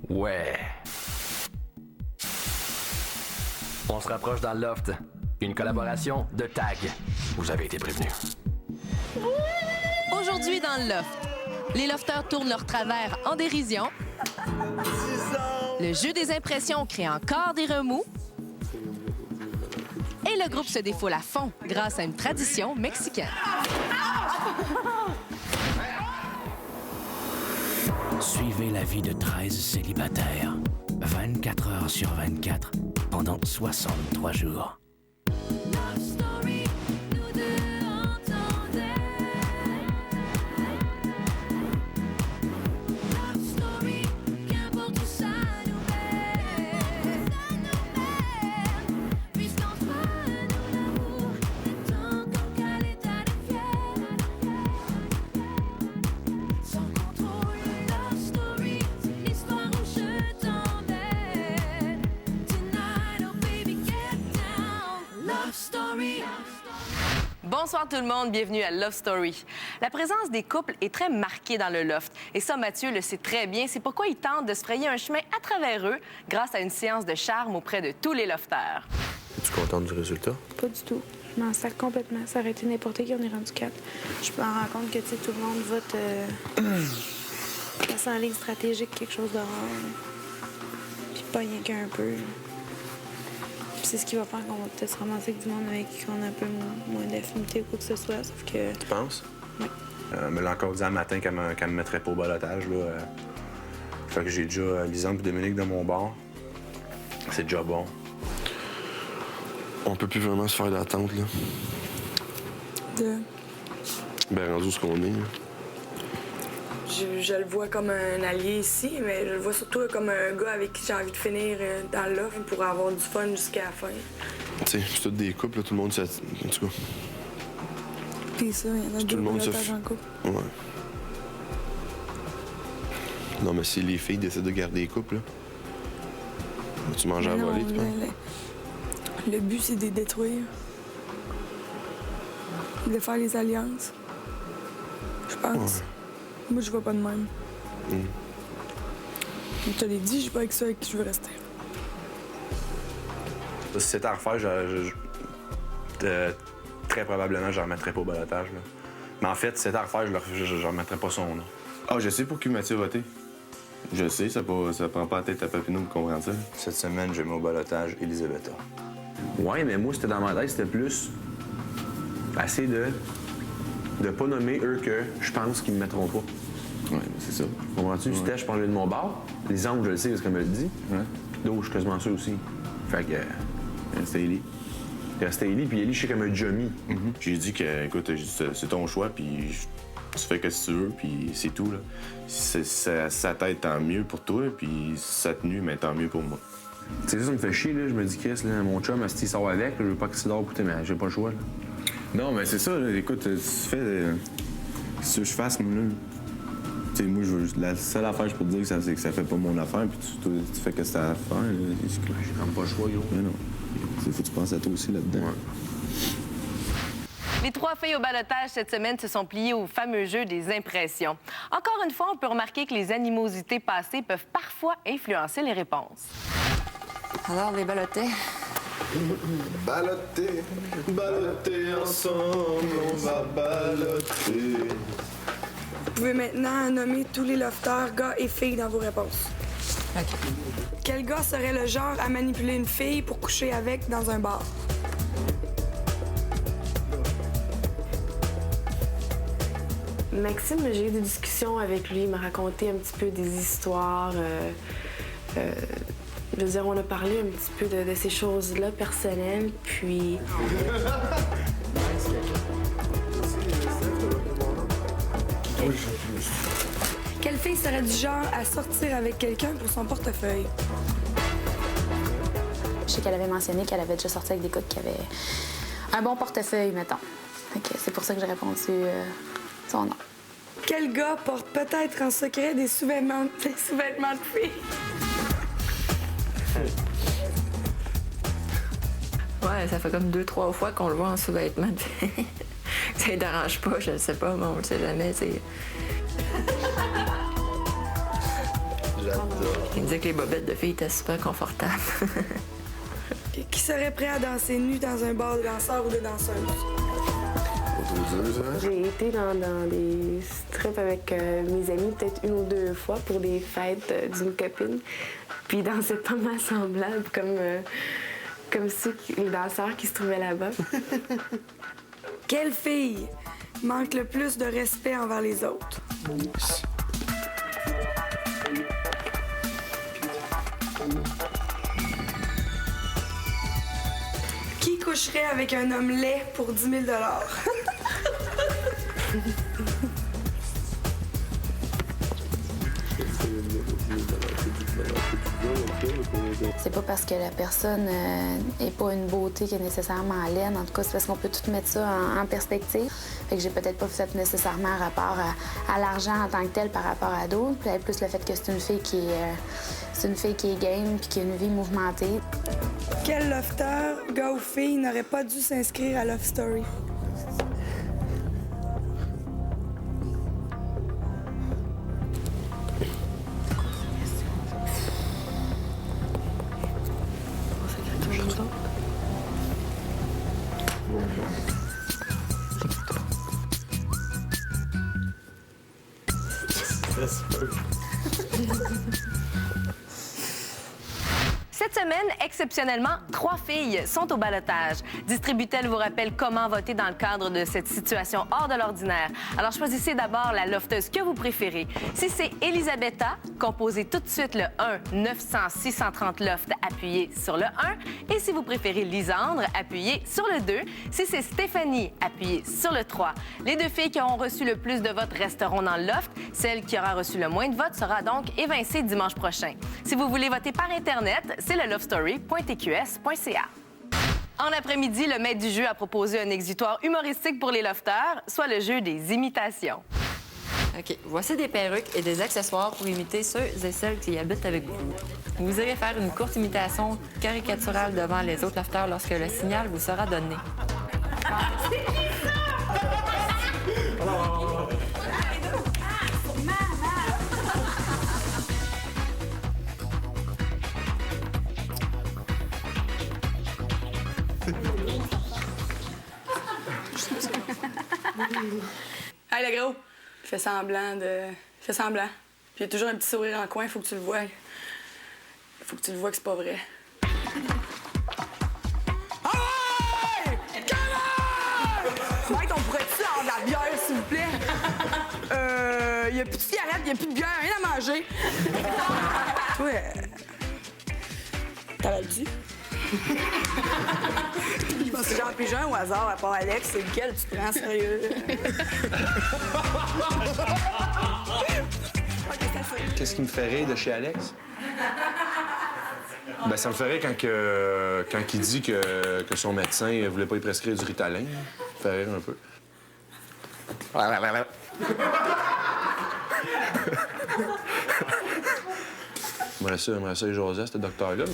Ouais. On se rapproche dans le loft. Une collaboration de TAG. Vous avez été prévenus. Aujourd'hui dans le loft, les lofteurs tournent leur travers en dérision. Le jeu des impressions crée encore des remous. Et le groupe se défoule à fond grâce à une tradition mexicaine. Suivez la vie de 13 célibataires, 24 heures sur 24, pendant 63 jours. Bonsoir tout le monde, bienvenue à Love Story. La présence des couples est très marquée dans le loft. Et ça, Mathieu le sait très bien. C'est pourquoi il tente de se frayer un chemin à travers eux grâce à une séance de charme auprès de tous les lofteurs. Es-tu contente du résultat? Pas du tout. Je m'en sac complètement. Ça aurait été n'importe qui, on est rendu 4. Je me rends compte que tout le monde vote passer en ligne stratégique, quelque chose de rare. Puis pas rien qu'un peu. Puis c'est ce qui va faire qu'on va peut-être se ramasser avec du monde avec qui on a un peu moins d'affinité ou quoi que ce soit, sauf que... Tu penses? Oui. Elle me l'a encore dit un matin qu'elle me mettrait pas au balotage. Fait que j'ai déjà Lisande et Dominique de mon bord. C'est déjà bon. On peut plus vraiment se faire d'attente, là. Ben, rendu où ce qu'on est, là. Je le vois comme un allié ici, mais je le vois surtout comme un gars avec qui j'ai envie de finir dans le loft pour avoir du fun jusqu'à la fin. Tu sais, c'est tout des couples, là, tout le monde... En tout cas, Puis ça, il y en a tout deux le monde se balotages en couple. ouais. Non, mais si les filles décident de garder les couples, là, tu manges à Mais non, voler, tu penses? le but, c'est de les détruire. De faire les alliances. Je pense. Ouais. Moi, je vois pas de même. Je te l'ai dit, je suis pas avec ça avec qui je veux rester. Si c'était à refaire, très probablement, je ne remettrais pas au balotage. Là. Mais en fait, si c'était à refaire, je ne remettrais pas son nom. Ah, je sais pour qui Mathieu a voté. Je sais, ça prend pas la tête à Papineau pour comprendre ça. Cette semaine, j'ai mis au balotage Elisabetta. Ouais, mais moi, c'était dans ma tête, c'était plus assez de pas nommer eux que je pense qu'ils me mettront pas. Ouais, c'est ça. Comprends-tu? Ouais. C'était, je parlais de mon bar. Les angles, je le sais parce qu'elle me le dit. Ouais. D'autres, je suis quasiment sûr aussi. Fait que. C'était Ellie. Il restait Ellie, puis Ellie, je sais qu'elle m'a déjà mis. J'ai dit que, écoute, c'est ton choix, puis tu fais ce que tu veux, puis c'est tout, là. Si ça t'aide, tant mieux pour toi, puis si ça te nuit, mais tant mieux pour moi. C'est ça me fait chier, là. Je me dis, Chris, là, mon chum, si il sort avec, je veux pas qu'il se dort écouter, mais j'ai pas le choix, là. Non, mais c'est ça, là. Écoute, tu fais ce que je fasse, moi, là. Tu sais, moi, la seule affaire que je peux te dire, c'est que ça fait pas mon affaire, puis tu fais que c'est à faire, là. J'ai comme pas le choix, gros. Mais non. Il faut que tu penses à toi aussi là-dedans. Ouais. Les trois filles au balotage cette semaine se sont pliées au fameux jeu des impressions. Encore une fois, on peut remarquer que les animosités passées peuvent parfois influencer les réponses. Alors, les balotés. Balloter, balloter ensemble, on va balloter. Vous pouvez maintenant nommer tous les lofteurs, gars et filles, dans vos réponses. OK. Quel gars serait le genre à manipuler une fille pour coucher avec dans un bar? Maxime, j'ai eu des discussions avec lui, il m'a raconté un petit peu des histoires. Je veux dire, on a parlé un petit peu de ces choses-là personnelles, puis... Quelle fille serait du genre à sortir avec quelqu'un pour son portefeuille? Je sais qu'elle avait mentionné qu'elle avait déjà sorti avec des gars qui avaient un bon portefeuille, mettons. C'est pour ça que j'ai répondu son nom. Quel gars porte peut-être en secret des sous-vêtements de filles? Ouais, ça fait comme 2-3 fois qu'on le voit en sous-vêtements. Ça ne dérange pas, je ne sais pas, mais on le sait jamais. C'est... J'adore. Il disait que les bobettes de filles étaient super confortables. Qui serait prêt à danser nu dans un bar de danseurs ou de danseuses? J'ai été dans des strips avec mes amis peut-être 1 ou 2 fois pour des fêtes d'une copine. Puis ils dansaient pas mal semblables comme les danseurs qui se trouvaient là-bas. Quelle fille manque le plus de respect envers les autres? Qui coucherait avec un homme laid pour 10 000 $? C'est pas parce que la personne n'est pas une beauté qui est nécessairement laine. En tout cas, c'est parce qu'on peut tout mettre ça en perspective. Fait que j'ai peut-être pas fait nécessairement un rapport à l'argent en tant que tel par rapport à d'autres. Peut-être plus le fait que c'est une fille qui est game puis qui a une vie mouvementée. Quel lofter, gars ou fille, n'aurait pas dû s'inscrire à Love Story? Cette semaine, exceptionnellement, 3 filles sont au ballottage. Distributel vous rappelle comment voter dans le cadre de cette situation hors de l'ordinaire. Alors choisissez d'abord la lofteuse que vous préférez. Si c'est Elisabetta, composez tout de suite le 1-900-630-LOFT, appuyez sur le 1. Et si vous préférez Lisandre, appuyez sur le 2. Si c'est Stéphanie, appuyez sur le 3. Les 2 filles qui auront reçu le plus de votes resteront dans le loft. Celle qui aura reçu le moins de votes sera donc évincée dimanche prochain. Si vous voulez voter par Internet, c'est le lovestory.tqs.ca. En après-midi, le maître du jeu a proposé un exutoire humoristique pour les lofters, soit le jeu des imitations. OK. Voici des perruques et des accessoires pour imiter ceux et celles qui habitent avec vous. Vous irez faire une courte imitation caricaturale devant les autres lofters lorsque le signal vous sera donné. Hey, le gros, fais semblant. Puis il y a toujours un petit sourire en coin, faut que tu le vois. Faut que tu le vois que c'est pas vrai. Hey! Mike, on pourrait-tu avoir de la bière, s'il vous plaît? Y a plus de cigarettes, y a plus de bière, rien à manger. Ouais. T'avais dit? Je pense que j'en ai un au hasard, à part Alex, c'est lequel tu te prends sérieux? Qu'est-ce qui me fait rire de chez Alex? Ben, ça me ferait quand il dit que son médecin ne voulait pas y prescrire du Ritalin. Ça me fait rire un peu. J'aimerais ça y jaser à ce docteur-là.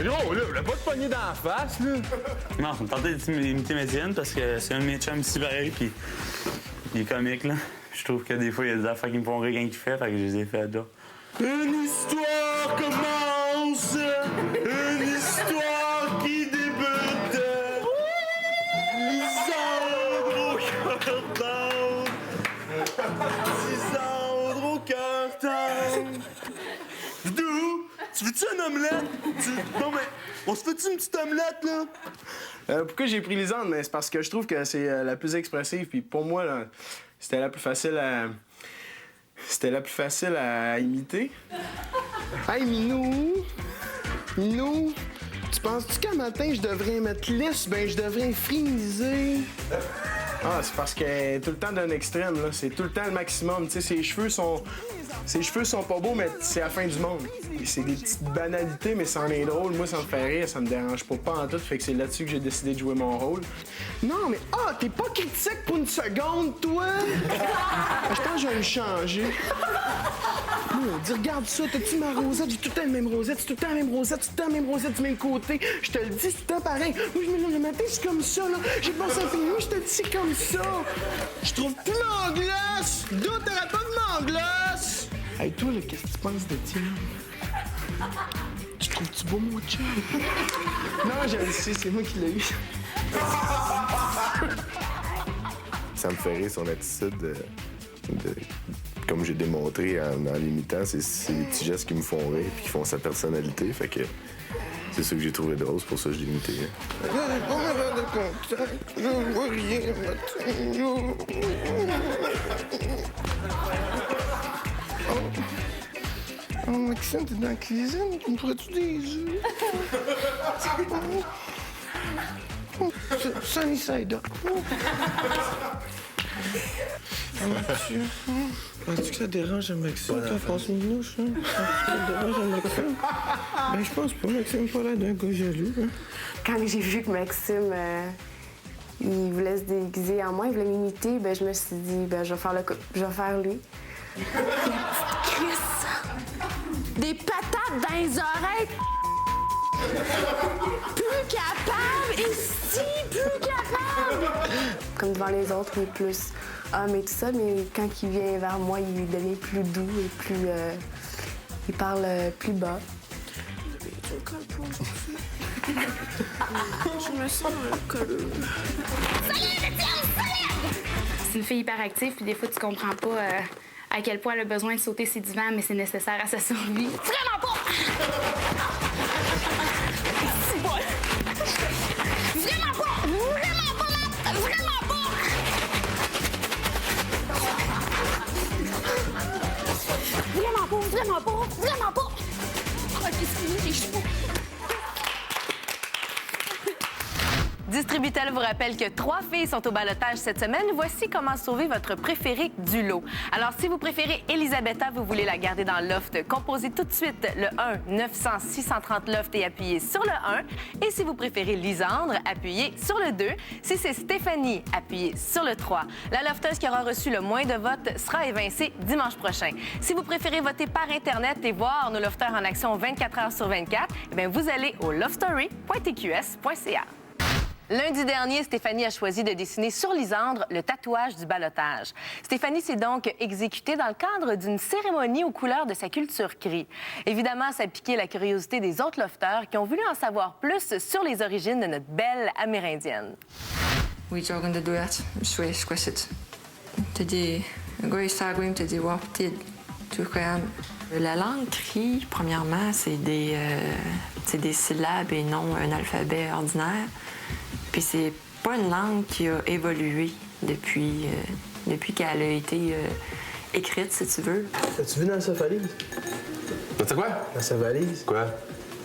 Gros, là, je voulais pas te pogner dans la face, là. Non, on tentait d'imiter Médiane parce que c'est un de mes chums ici pareil, puis il est comique, là. Je trouve que des fois, il y a des affaires qui me font rire quand il fait, fait que je les ai fait là. Une histoire commence, une histoire qui débute. Lisandre au cœur tendre, Lisandre au cœur tendre. D'où? Tu veux-tu un omelette? Non, mais on se fait-tu une petite omelette, là? Pourquoi j'ai pris Lisandre? Mais c'est parce que je trouve que c'est la plus expressive. Puis pour moi, là, c'était la plus facile à... C'était la plus facile à imiter. Hey, Minou! Minou! Tu penses-tu qu'un matin, je devrais mettre lisse? Ben, je devrais friniser. Ah, c'est parce qu'elle est tout le temps d'un extrême, là. C'est tout le temps le maximum. Tu sais, ses cheveux sont pas beaux, mais c'est la fin du monde. C'est des petites banalités, mais ça en est drôle. Moi, ça me fait rire, ça me dérange pas en tout. Fait que c'est là-dessus que j'ai décidé de jouer mon rôle. Non, mais t'es pas critique pour une seconde, toi? Je pense que je vais me changer. Maudit, regarde ça, t'as-tu ma rosette? J'ai tout le temps la même rosette, c'est tout le temps la même rosette, c'est tout le temps la même rosette du même côté. Je te le dis, c'est tout le temps pareil. Moi, je me lève le matin, c'est comme ça, là. J'ai pensé à finir, je te le dis, c'est comme ça. Je trouve plus mon glace. D'où t'aurais pas de mon glace? Hey, toi, là, qu'est-ce que tu penses de Tim? Tu trouves-tu beau, mon chum? Non, je le sais, c'est moi qui l'ai eu. Ça me fait rire son attitude comme j'ai démontré en l'imitant, c'est les petits gestes qui me font rire et qui font sa personnalité. Fait que c'est ça que j'ai trouvé drôle, c'est pour ça que je l'ai imité. Je vois rien, Oh, Maxime, t'es dans la cuisine, tu me ferais-tu des œufs? Sunny side up. Penses-tu que ça dérange à Maxime quand on passe une louche? Penses-tu que ça dérange à Maxime? Ben, je pense pas. Maxime pas l'air d'un gars jaloux. Hein? Quand j'ai vu que Maxime, il voulait se déguiser en moi, il voulait m'imiter, ben, je me suis dit, ben, je vais faire lui. Chris! Des patates dans les oreilles! Plus capable! Ici, plus capable! Comme devant les autres, il est plus homme et tout ça, mais quand il vient vers moi, il devient plus doux et plus... il parle plus bas. Je me sens collée. C'est une fille hyperactive, puis des fois, tu comprends pas à quel point elle a besoin de sauter ses divans, mais c'est nécessaire à sa survie. Vraiment pas! C'est bon. Vraiment pas! Vraiment pas! Vraiment pas! Vraiment pas! Vraiment pas! Vraiment pas! Oh, qu'est-ce qu'il est, les chevaux! Distributel vous rappelle que 3 filles sont au ballottage cette semaine. Voici comment sauver votre préféré du lot. Alors, si vous préférez Elisabetta, vous voulez la garder dans le loft, composez tout de suite le 1-900-630 loft et appuyez sur le 1. Et si vous préférez Lisandre, appuyez sur le 2. Si c'est Stéphanie, appuyez sur le 3. La lofteuse qui aura reçu le moins de votes sera évincée dimanche prochain. Si vous préférez voter par Internet et voir nos lofteurs en action 24 heures sur 24, eh bien, vous allez au lovestory.tqs.ca. Lundi dernier, Stéphanie a choisi de dessiner sur Lisandre le tatouage du ballottage. Stéphanie s'est donc exécutée dans le cadre d'une cérémonie aux couleurs de sa culture cri. Évidemment, ça a piqué la curiosité des autres lofteurs qui ont voulu en savoir plus sur les origines de notre belle amérindienne. Wijogan duet, squishet. T'es goïsagwim, t'es waptid, la langue cri, premièrement, c'est des syllabes et non un alphabet ordinaire. Puis c'est pas une langue qui a évolué depuis qu'elle a été écrite, si tu veux. As-tu vu dans sa valise? C'est quoi? Dans sa valise? Quoi?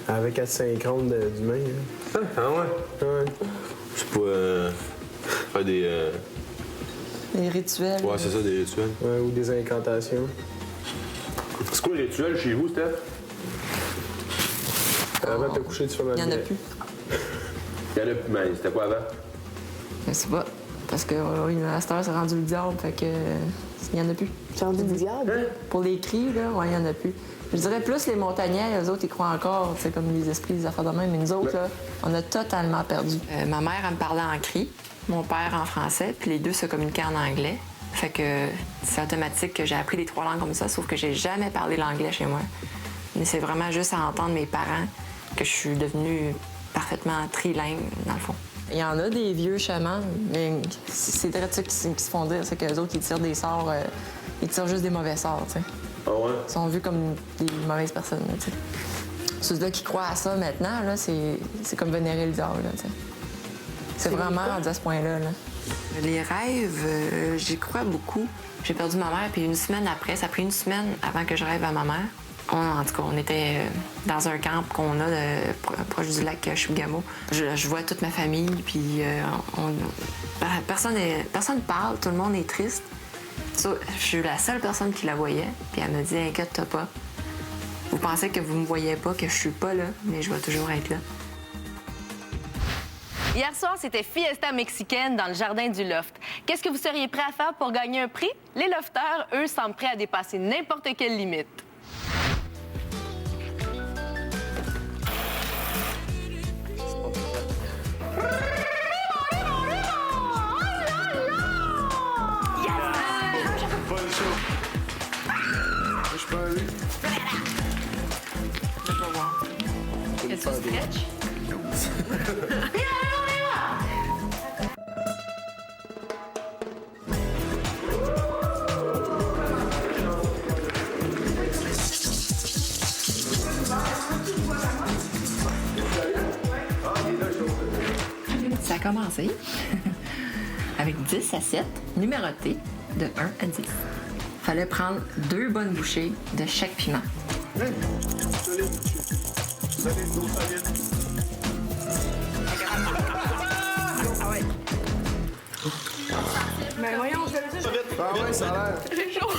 Avec 4 synchrones d'humains. Ah ouais? Ouais. C'est pas faire des... Des rituels. Ouais, c'est ça, des rituels. Ouais, ou des incantations. C'est quoi les rituels chez vous, Steph? Avant de te coucher, tu fais ma Il y en a plus. Il y en a plus, mais c'était quoi avant? Je sais pas. Parce que oui, à cette heure, c'est rendu le diable, fait que il y en a plus. C'est rendu le diable? Pour les cris, là, ouais, il y en a plus. Je dirais plus les montagnais, eux autres, ils croient encore, c'est comme les esprits, les affaires de même, mais nous autres, là, on a totalement perdu. Ma mère, elle me parlait en cri, mon père en français, puis les deux se communiquaient en anglais. Fait que c'est automatique que j'ai appris les 3 langues comme ça, sauf que j'ai jamais parlé l'anglais chez moi. Mais c'est vraiment juste à entendre mes parents que je suis devenue parfaitement trilingue, dans le fond. Il y en a des vieux chamans, mais c'est direct ça qui se font dire, c'est qu'eux autres, ils tirent des sorts, ils tirent juste des mauvais sorts, tu sais. Ah ouais? Ils sont vus comme des mauvaises personnes, tu sais. Ceux-là qui croient à ça maintenant, là, c'est comme vénérer le diable, là, tu sais. C'est vraiment rendu à ce point-là, là. Les rêves, j'y crois beaucoup. J'ai perdu ma mère, puis une semaine après, ça a pris une semaine avant que je rêve à ma mère. En tout cas, on était dans un camp qu'on a proche du lac Chibougamau. Je vois toute ma famille, puis personne parle, tout le monde est triste. Je suis la seule personne qui la voyait, puis elle me dit « Inquiète-toi pas. Vous pensez que vous me voyez pas, que je suis pas là, mais je vais toujours être là. » Hier soir, c'était Fiesta mexicaine dans le jardin du loft. Qu'est-ce que vous seriez prêt à faire pour gagner un prix? Les lofteurs, eux, semblent prêts à dépasser n'importe quelle limite. Fais-tu stretch? Ça a commencé avec 10 assiettes numérotées de 1 à 10. Fallait prendre 2 bonnes bouchées de chaque piment. Mais voyons, je le sais. Ah ouais, ça a l'air. J'ai chaud.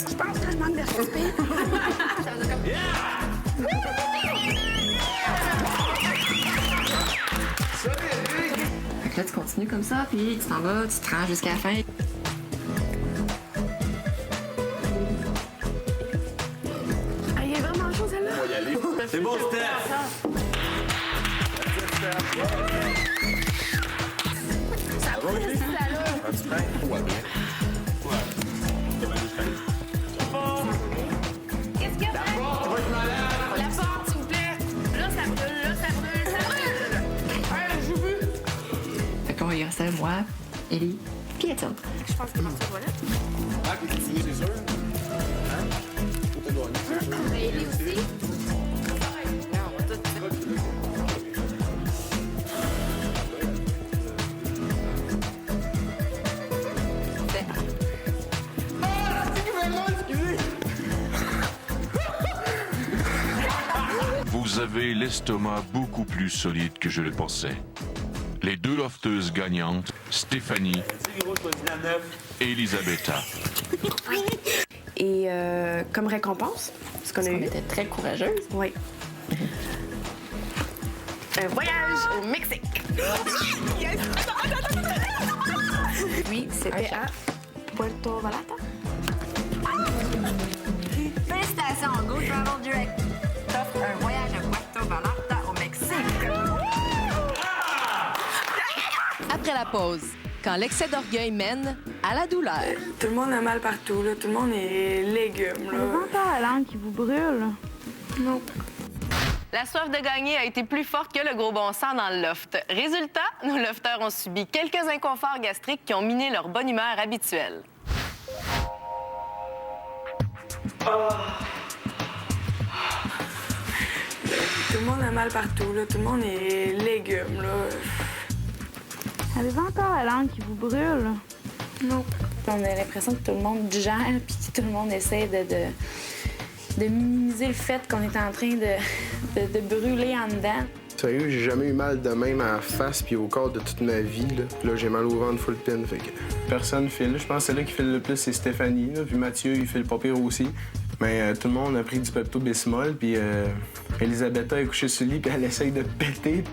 Je pense que je manque de respect. Fait que là, tu continues comme ça, puis tu t'en vas, tu te rends jusqu'à la fin. Ah, il est vraiment chaud, celle-là. On va y aller. C'est bon, Steph! Ça va, Ah, tu prends? Ouais, bien. Qu'est-ce qu'il y a? La porte, s'il vous plaît. Là, ça brûle, ça brûle. Ouais, j'ai vu. Fait qu'on y restait moi, Ellie, puis Étienne. Je pense que c'est voilà. Ah, puis tu finis, c'est sûr? Hein? Faut te gagner, c'est sûr. Mais Ellie aussi. Vous avez l'estomac beaucoup plus solide que je le pensais. Les 2 lofteuses gagnantes, Stéphanie et Elisabetta. Et comme récompense, ce qu'on a eu... était très courageuses. Oui. Un voyage au Mexique. Oui, c'était à Puerto Vallarta. Félicitations, Go Travel Direct t'offre un voyage à Puerto Vallarta au Mexique. Après la pause, quand l'excès d'orgueil mène à la douleur. Tout le monde a mal partout, là. Tout le monde est légumes, là. Vous encore la langue qui vous brûle? Non. La soif de gagner a été plus forte que le gros bon sens dans le loft. Résultat, nos lofteurs ont subi quelques inconforts gastriques qui ont miné leur bonne humeur habituelle. Tout le monde a mal partout, là. Tout le monde est légumes, là. Avez-vous encore la langue qui vous brûle? Non. On a l'impression que tout le monde gère, puis que tout le monde essaie de minimiser le fait qu'on est en train de brûler en dedans. Sérieux, j'ai jamais eu mal de même à la face puis au corps de toute ma vie. Là j'ai mal au ventre full pin. Fait que personne file. Je pense que celle-là qui file le plus, c'est Stéphanie. Là. Puis Mathieu, il file pas pire aussi. Mais tout le monde a pris du Pepto-Bismol. Puis Elisabetta est couchée sur le lit puis elle essaye de péter.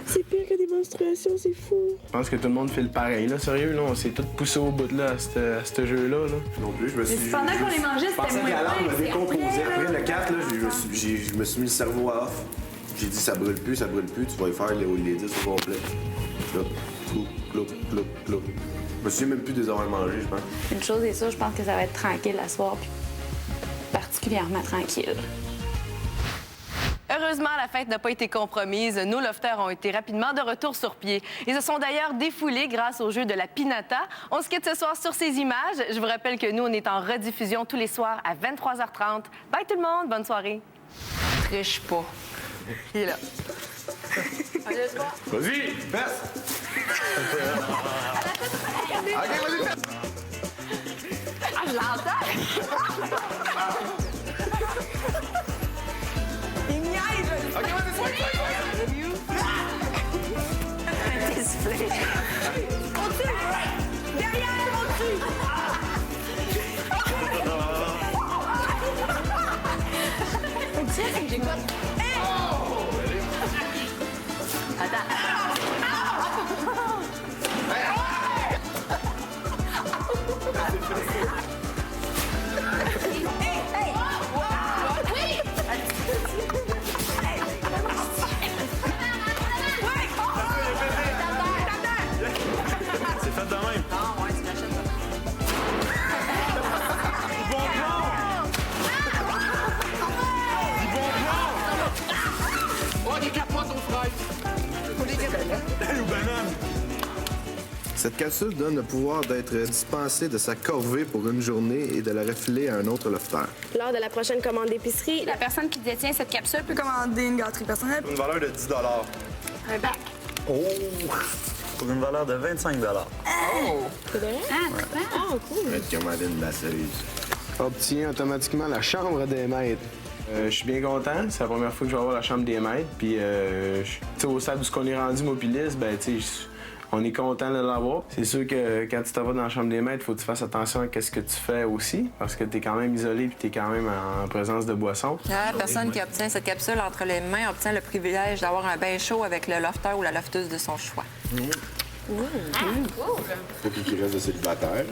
C'est pire que des menstruations, c'est fou. Je pense que tout le monde file pareil. Là, sérieux, là, on s'est tous poussés au bout de là, à ce jeu-là. Là. Non plus, je me suis... pendant qu'on les mangeait, Je pensais c'était que la moins langue me pire, décomposait. c'est Après après, le 4, là, je me suis mis le cerveau à off. J'ai dit ça brûle plus, tu vas y faire les 10 au complet. Là, clou. Je me souviens même plus des heures à manger, je pense. Une chose est sûre, je pense que ça va être tranquille la soir, puis particulièrement tranquille. Heureusement, la fête n'a pas été compromise. Nos lofters ont été rapidement de retour sur pied. Ils se sont d'ailleurs défoulés grâce au jeu de la pinata. On se quitte ce soir sur ces images. Je vous rappelle que nous, on est en rediffusion tous les soirs à 23h30. Bye tout le monde, bonne soirée. Triche pas. Il est là. Vas-y, fesse! OK, vas-y, fesse! Ah, je l'entends! Il niaise! OK, vas-y, sois. T'es soufflé. Continue! Derrière, continue! Faut que j'écoute. Attends. Cette capsule donne le pouvoir d'être dispensé de sa corvée pour une journée et de la refiler à un autre lofter. Lors de la prochaine commande d'épicerie, la personne qui détient cette capsule peut commander une gâterie personnelle. Une valeur de 10 Un bac. Oh! Pour une valeur de 25 Oh! C'est vrai? Ah, cool. Je vais te commander une lasseuse. Obtient automatiquement la chambre des maîtres. Je suis bien content. C'est la première fois que je vais avoir la chambre des maîtres. Puis, au stade où on est rendu, moi puis Liz, ben, on est content de l'avoir. C'est sûr que quand tu t'en vas dans la chambre des maîtres, il faut que tu fasses attention à ce que tu fais aussi, parce que tu es quand même isolé puis tu es quand même en présence de boissons. La personne qui obtient cette capsule entre les mains obtient le privilège d'avoir un bain chaud avec le lofter ou la lofteuse de son choix. Faut qu'il reste de célibataire.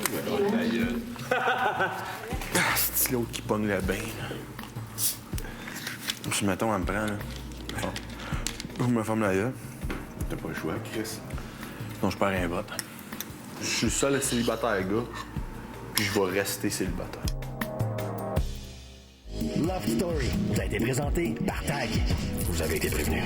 C'est l'autre qui pogne le bain, là. Si, mettons, elle me prend, là. Je me ferme la gueule. T'as pas le choix, Chris. Non, je perds un vote. Je suis le seul célibataire, gars. Puis je vais rester célibataire. Love Story vous a été présenté par TAG. Vous avez été prévenus.